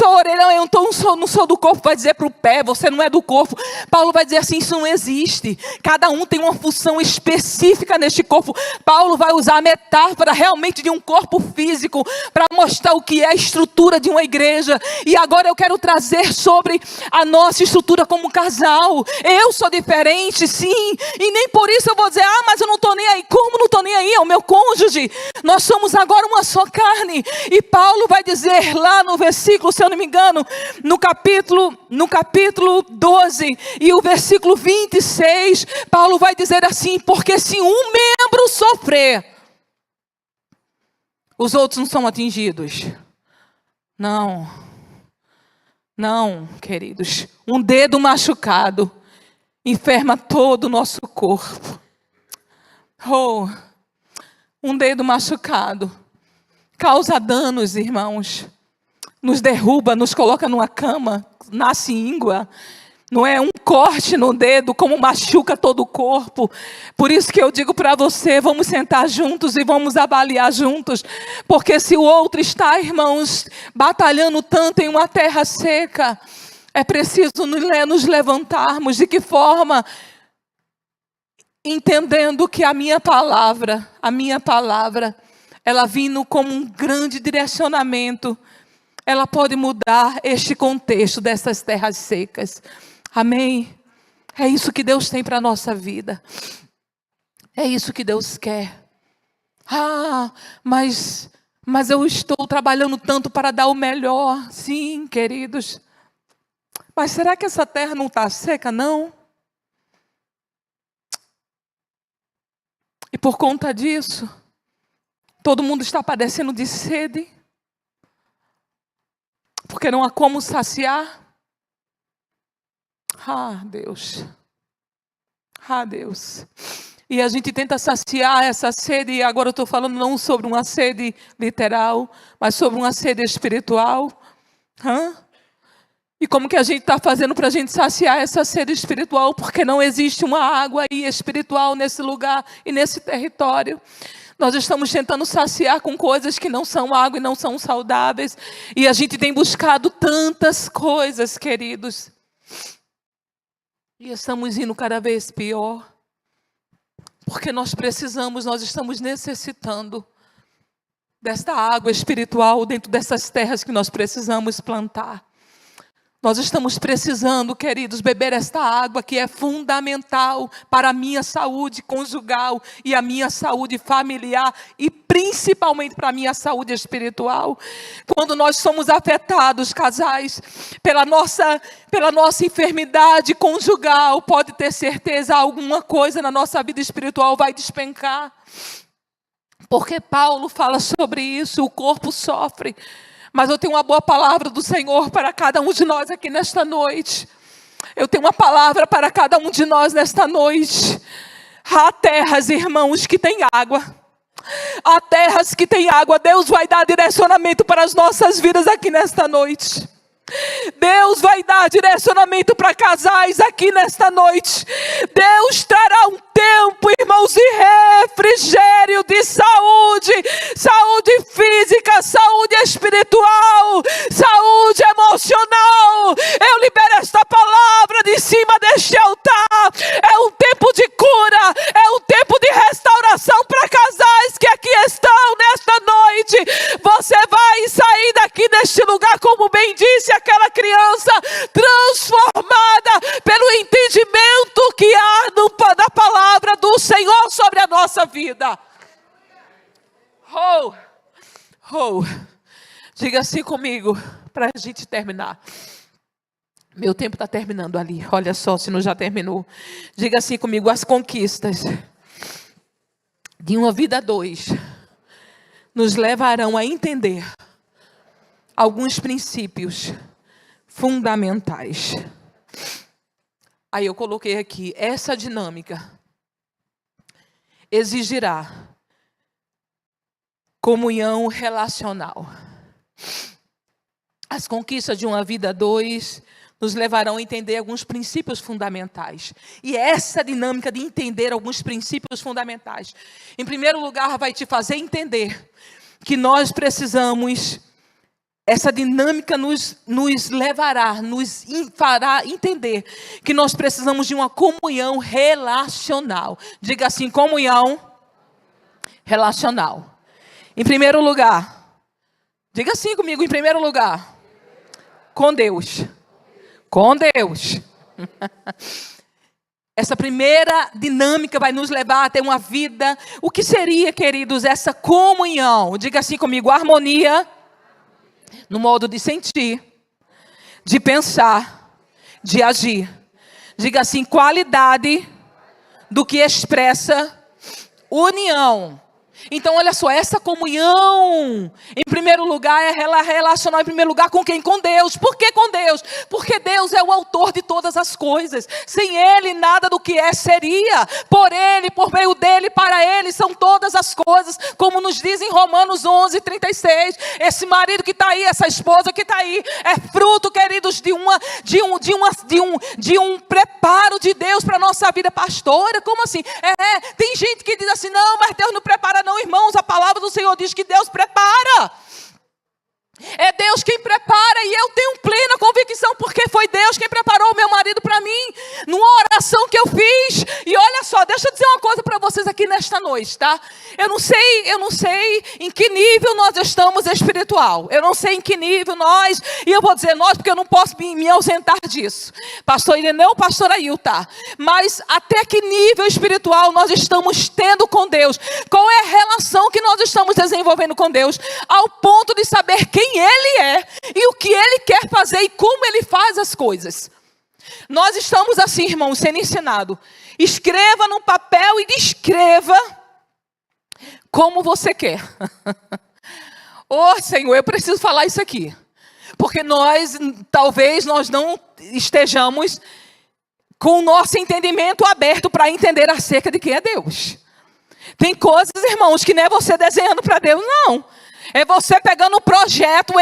orelha, eu não sou do corpo. Vai dizer para o pé: você não é do corpo. Paulo vai dizer assim: isso não existe. Cada um tem uma função específica neste corpo. Paulo vai usar a metáfora realmente de um corpo físico para mostrar o que é a estrutura de uma igreja. E agora eu quero trazer sobre a nossa estrutura como casal. Eu sou diferente, sim, e nem por isso eu vou dizer: mas eu não estou nem aí. Como não estou nem aí? É o meu cônjuge. Nós somos agora uma só carne. E Paulo vai dizer lá no versículo, se eu não me engano, no capítulo 12 e o versículo 26, Paulo vai dizer assim: porque se um membro sofrer, os outros não são atingidos. Não, queridos. Um dedo machucado enferma todo o nosso corpo. Um dedo machucado causa danos, irmãos. Nos derruba, nos coloca numa cama, nasce íngua. Não é um corte no dedo, como machuca todo o corpo. Por isso que eu digo para você: vamos sentar juntos e vamos avaliar juntos. Porque se o outro está, irmãos, batalhando tanto em uma terra seca, é preciso nos levantarmos. De que forma? Entendendo que a minha palavra, ela vindo como um grande direcionamento, ela pode mudar este contexto dessas terras secas. Amém? É isso que Deus tem para a nossa vida. É isso que Deus quer. Mas eu estou trabalhando tanto para dar o melhor. Sim, queridos. Mas será que essa terra não está seca, não? E por conta disso, todo mundo está padecendo de sede. Porque não há como saciar. Deus. E a gente tenta saciar essa sede, e agora eu estou falando não sobre uma sede literal, mas sobre uma sede espiritual. E como que a gente está fazendo para a gente saciar essa sede espiritual? Porque não existe uma água aí espiritual nesse lugar e nesse território. Nós estamos tentando saciar com coisas que não são água e não são saudáveis. E a gente tem buscado tantas coisas, queridos. E estamos indo cada vez pior. Porque nós estamos necessitando desta água espiritual dentro dessas terras que nós precisamos plantar. Nós estamos precisando, queridos, beber esta água que é fundamental para a minha saúde conjugal e a minha saúde familiar e principalmente para a minha saúde espiritual. Quando nós somos afetados, casais, pela nossa enfermidade conjugal, pode ter certeza, alguma coisa na nossa vida espiritual vai despencar. Porque Paulo fala sobre isso, o corpo sofre. Mas eu tenho uma boa palavra do Senhor para cada um de nós aqui nesta noite. Eu tenho uma palavra para cada um de nós nesta noite. Há terras, irmãos, que têm água. Há terras que têm água. Deus vai dar direcionamento para as nossas vidas aqui nesta noite. Deus vai dar direcionamento para casais aqui nesta noite. Deus trará um tempo, irmãos, de refrigério, de saúde. Saúde física, saúde espiritual, saúde emocional. Eu libero esta palavra de cima deste altar. É um tempo de cura, é um tempo de restauração para casais que aqui estão nesta noite. Você vai sair daqui deste lugar, como bem disse aquela criança, transformada pelo entendimento que há da palavra do Senhor sobre a nossa vida. Diga assim comigo, para a gente terminar. Meu tempo está terminando ali, olha só se não já terminou. Diga assim comigo: as conquistas de uma vida a dois nos levarão a entender alguns princípios fundamentais. Aí eu coloquei aqui: essa dinâmica exigirá comunhão relacional. As conquistas de uma vida a dois nos levarão a entender alguns princípios fundamentais. E essa dinâmica de entender alguns princípios fundamentais, em primeiro lugar, vai te fazer entender que nós precisamos. Essa dinâmica nos levará, nos fará entender que nós precisamos de uma comunhão relacional. Diga assim: comunhão relacional. Em primeiro lugar, diga assim comigo: em primeiro lugar, com Deus. Com Deus. Essa primeira dinâmica vai nos levar a ter uma vida. O que seria, queridos, essa comunhão? Diga assim comigo: harmonia no modo de sentir, de pensar, de agir. Diga assim: qualidade do que expressa união. Então, olha só, essa comunhão, em primeiro lugar, é relacionar em primeiro lugar com quem? Com Deus. Por que com Deus? Porque Deus é o autor de todas as coisas. Sem Ele, nada do que é seria. Por Ele, por meio dEle, para Ele, são todas as coisas. Como nos diz em Romanos 11:36. Esse marido que está aí, essa esposa que está aí, é fruto, queridos, de um preparo de Deus para a nossa vida. Pastora, como assim? Tem gente que diz assim: não, mas Deus não prepara não, irmãos. A palavra do Senhor diz que Deus prepara. É Deus quem prepara, e eu tenho plena convicção, porque foi Deus quem preparou o meu marido para mim, numa oração que eu fiz. E olha só, deixa eu dizer uma coisa para vocês aqui nesta noite, tá? Eu não sei em que nível nós estamos espiritual. Eu não sei em que nível nós, e eu vou dizer nós, porque eu não posso me ausentar disso. Pastor Ireneu, pastor Ail, tá? Mas até que nível espiritual nós estamos tendo com Deus? Qual é a relação que nós estamos desenvolvendo com Deus? Ao ponto de saber quem Ele é e o que Ele quer fazer e como Ele faz as coisas. Nós estamos assim, irmãos, sendo ensinado. Escreva no papel e descreva como você quer. Senhor, eu preciso falar isso aqui. Porque talvez nós não estejamos com o nosso entendimento aberto para entender acerca de quem é Deus. Tem coisas, irmãos, que não é você desenhando para Deus, não. É você pegando o projeto.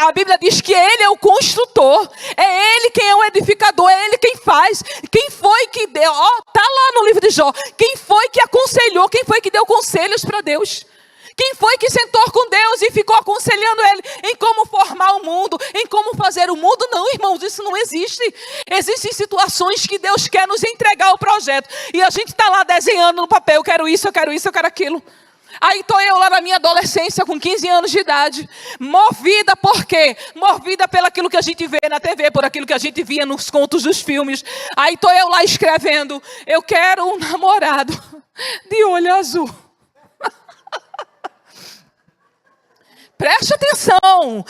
A Bíblia diz que Ele é o construtor. É Ele quem é o edificador. É Ele quem faz. Quem foi que deu? Está lá no livro de Jó. Quem foi que aconselhou? Quem foi que deu conselhos para Deus? Quem foi que sentou com Deus e ficou aconselhando Ele em como formar o mundo, em como fazer o mundo? Não, irmãos, isso não existe. Existem situações que Deus quer nos entregar o projeto. E a gente está lá desenhando no papel: eu quero isso, eu quero isso, eu quero aquilo. Aí estou eu lá na minha adolescência, com 15 anos de idade, movida por quê? Movida pelo aquilo que a gente vê na TV, por aquilo que a gente via nos contos dos filmes. Aí estou eu lá escrevendo: eu quero um namorado de olho azul. Preste atenção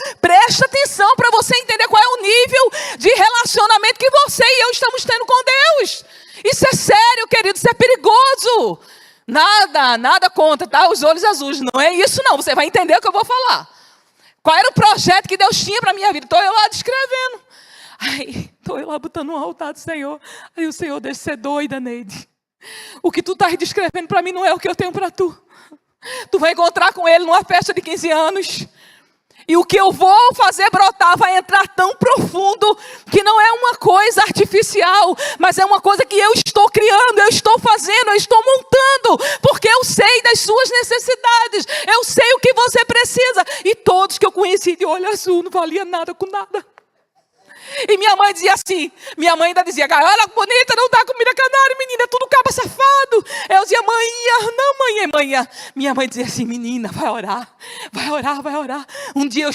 para você entender qual é o nível de relacionamento que você e eu estamos tendo com Deus. Isso é sério, querido, isso é perigoso. Nada contra, tá? Os olhos azuis, não é isso não, você vai entender o que eu vou falar. Qual era o projeto que Deus tinha para a minha vida? Estou eu lá descrevendo. Aí, estou eu lá botando um altar do Senhor. Aí o Senhor deixa de ser doida, Neide. O que tu estás descrevendo para mim não é o que eu tenho para tu. Tu vai encontrar com ele numa festa de 15 anos. E o que eu vou fazer brotar vai entrar tão profundo que não é uma coisa artificial, mas é uma coisa que eu estou criando, eu estou fazendo, eu estou montando, porque eu sei das suas necessidades, eu sei o que você precisa. E todos que eu conheci de olho azul não valia nada com nada. E minha mãe dizia assim, minha mãe ainda dizia, olha bonita, não dá comida canário, menina, é tudo caba safado. Eu dizia, mãe, não mãe. Minha mãe dizia assim, menina, vai orar. Um dia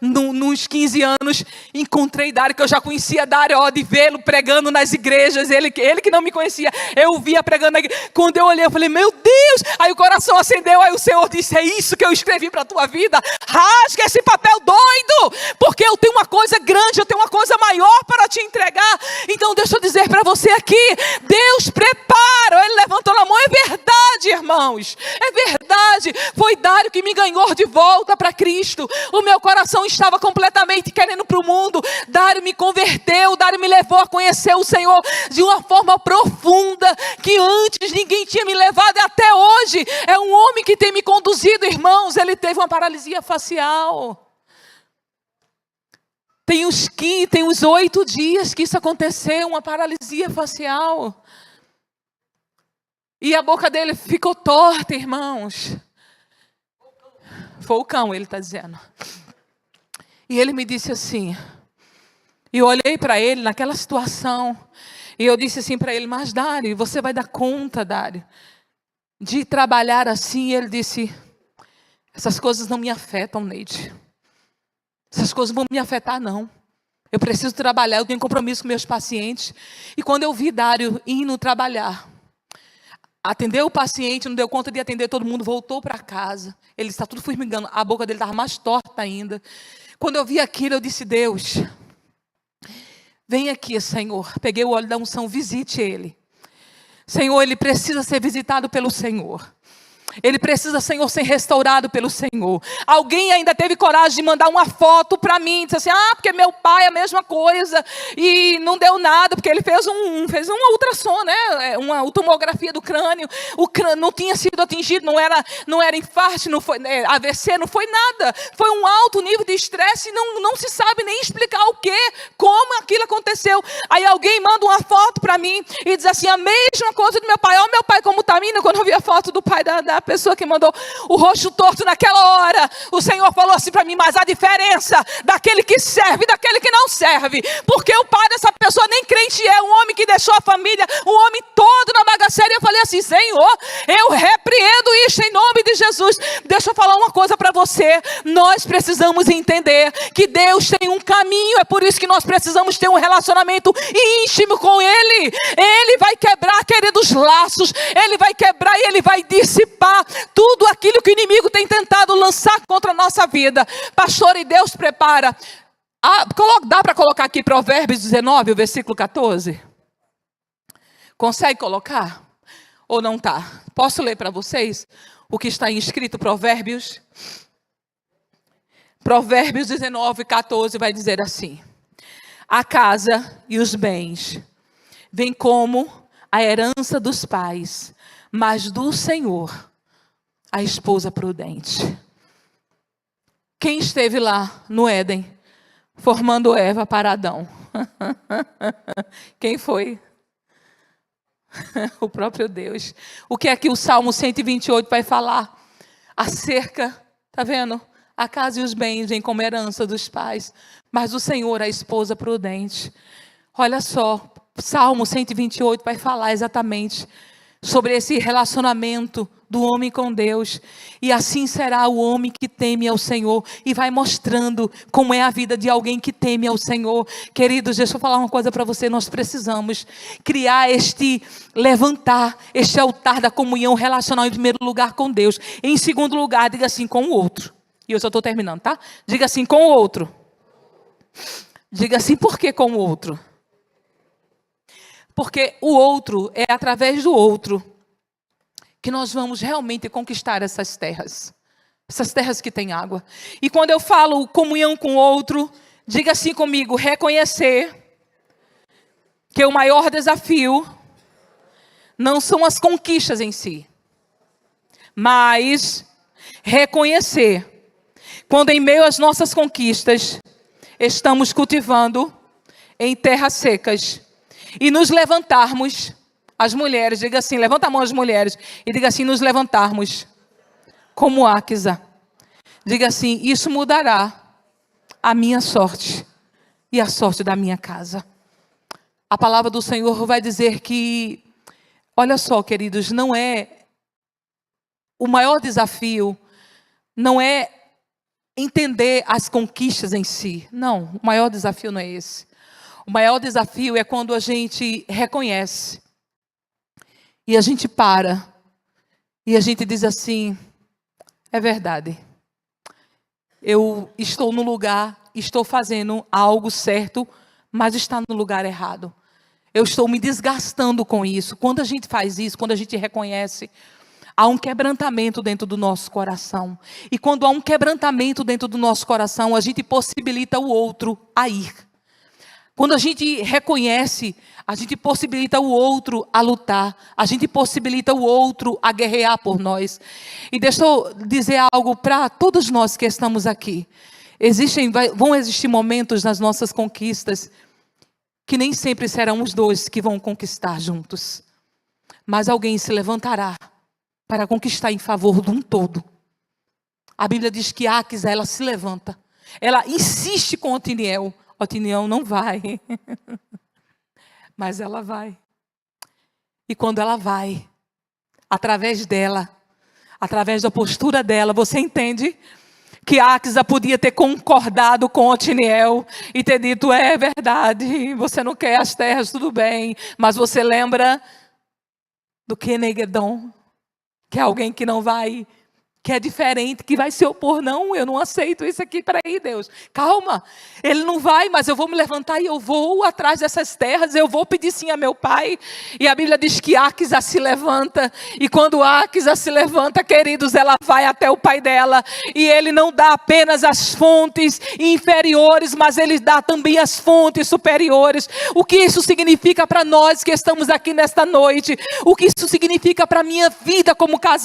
nos 15 anos, encontrei Dário, que eu já conhecia Dário, de vê-lo pregando nas igrejas, ele que não me conhecia, eu o via pregando na igreja. Quando eu olhei, eu falei, meu Deus, aí o coração acendeu, aí o Senhor disse, é isso que eu escrevi para a tua vida, rasga esse papel doido, porque eu tenho uma coisa grande, eu tenho uma coisa maior para te entregar. Então deixa eu dizer para você aqui, Deus prepara. Ele levantou na mão, é verdade, irmãos, é verdade. Foi Dário que me ganhou de volta para Cristo. O meu coração estava completamente querendo para o mundo. Dário me converteu, Dário me levou a conhecer o Senhor de uma forma profunda que antes ninguém tinha me levado, e até hoje é um homem que tem me conduzido, irmãos. Ele teve uma paralisia facial. Tem uns 8 dias que isso aconteceu, uma paralisia facial. E a boca dele ficou torta, irmãos. Vulcão, ele está dizendo. E ele me disse assim, e eu olhei para ele naquela situação, e eu disse assim para ele, mas Dário, você vai dar conta, Dário, de trabalhar assim? E ele disse, essas coisas não me afetam, Neide. Essas coisas não vão me afetar, não. Eu preciso trabalhar, eu tenho compromisso com meus pacientes. E quando eu vi Dário indo trabalhar, atendeu o paciente, não deu conta de atender todo mundo, voltou para casa. Ele está tudo formigando, a boca dele estava mais torta ainda. Quando eu vi aquilo, eu disse, Deus, vem aqui, Senhor. Peguei o óleo da unção, visite ele. Senhor, ele precisa ser visitado pelo Senhor. Ele precisa, Senhor, ser restaurado pelo Senhor. Alguém ainda teve coragem de mandar uma foto para mim. Disse assim, porque meu pai é a mesma coisa. E não deu nada, porque ele fez um ultrassom, né? Uma tomografia do crânio. O crânio não tinha sido atingido, não era infarto, não foi AVC, não foi nada. Foi um alto nível de estresse e não se sabe nem explicar o quê, como aquilo aconteceu. Aí alguém manda uma foto para mim e diz assim, a mesma coisa do meu pai. Olha meu pai como está, menina, quando eu vi a foto do pai da pessoa que mandou o rosto torto naquela hora, o Senhor falou assim para mim, mas a diferença daquele que serve e daquele que não serve, porque o pai dessa pessoa nem crente é, um homem que deixou a família, um homem todo na bagaceira. E eu falei assim, Senhor, eu repreendo isso em nome de Jesus. Deixa eu falar uma coisa para você, nós precisamos entender que Deus tem um caminho, é por isso que nós precisamos ter um relacionamento íntimo com Ele. Ele vai quebrar, queridos, laços, Ele vai quebrar e Ele vai dissipar tudo aquilo que o inimigo tem tentado lançar contra a nossa vida. Pastor, e Deus prepara. Dá para colocar aqui Provérbios 19, o versículo 14? Consegue colocar? Ou não está? Posso ler para vocês o que está escrito Provérbios? Provérbios 19, 14 vai dizer assim: a casa e os bens vêm como a herança dos pais, mas do Senhor a esposa prudente. Quem esteve lá no Éden, formando Eva para Adão? Quem foi? O próprio Deus. O que é que o Salmo 128 vai falar? Acerca, tá vendo? A casa e os bens vêm como herança dos pais, mas o Senhor a esposa prudente. Olha só, Salmo 128 vai falar exatamente sobre esse relacionamento do homem com Deus. E assim será o homem que teme ao Senhor. E vai mostrando como é a vida de alguém que teme ao Senhor. Queridos, deixa eu falar uma coisa para você. Nós precisamos criar levantar este altar da comunhão relacional em primeiro lugar com Deus. Em segundo lugar, diga assim, com o outro. E eu só estou terminando, tá? Diga assim, com o outro. Diga assim, por que com o outro? Porque o outro, é através do outro que nós vamos realmente conquistar essas terras. Essas terras que têm água. E quando eu falo comunhão com o outro, diga assim comigo: reconhecer que o maior desafio não são as conquistas em si, mas reconhecer quando em meio às nossas conquistas estamos cultivando em terras secas e nos levantarmos, as mulheres, diga assim, levanta a mão as mulheres e diga assim: nos levantarmos como Áquisa. Diga assim: isso mudará a minha sorte e a sorte da minha casa. A palavra do Senhor vai dizer que, olha só, queridos, não é o maior desafio, não é entender as conquistas em si. Não, o maior desafio não é esse. O maior desafio é quando a gente reconhece e a gente para e a gente diz assim: é verdade. Eu estou no lugar, estou fazendo algo certo, mas está no lugar errado. Eu estou me desgastando com isso. Quando a gente faz isso, quando a gente reconhece, há um quebrantamento dentro do nosso coração. E quando há um quebrantamento dentro do nosso coração, a gente possibilita o outro a ir. Quando a gente reconhece, a gente possibilita o outro a lutar. A gente possibilita o outro a guerrear por nós. E deixa eu dizer algo para todos nós que estamos aqui. Vão existir momentos nas nossas conquistas que nem sempre serão os dois que vão conquistar juntos. Mas alguém se levantará para conquistar em favor de um todo. A Bíblia diz que Áquisa, ela se levanta. Ela insiste com Otiniel. Otiniel não vai. Mas ela vai. E quando ela vai, através dela, através da postura dela, você entende que Áquisa podia ter concordado com Otiniel e ter dito: é verdade, você não quer as terras, tudo bem. Mas você lembra do Kenegedon, que é alguém que não vai, que é diferente, que vai se opor. Não, eu não aceito isso aqui. Peraí, Deus, calma. Ele não vai, mas eu vou me levantar e eu vou atrás dessas terras. Eu vou pedir sim a meu pai. E a Bíblia diz que Áquisa se levanta. E quando Áquisa se levanta, queridos, ela vai até o pai dela. E ele não dá apenas as fontes inferiores, mas ele dá também as fontes superiores. O que isso significa para nós que estamos aqui nesta noite? O que isso significa para a minha vida como casal?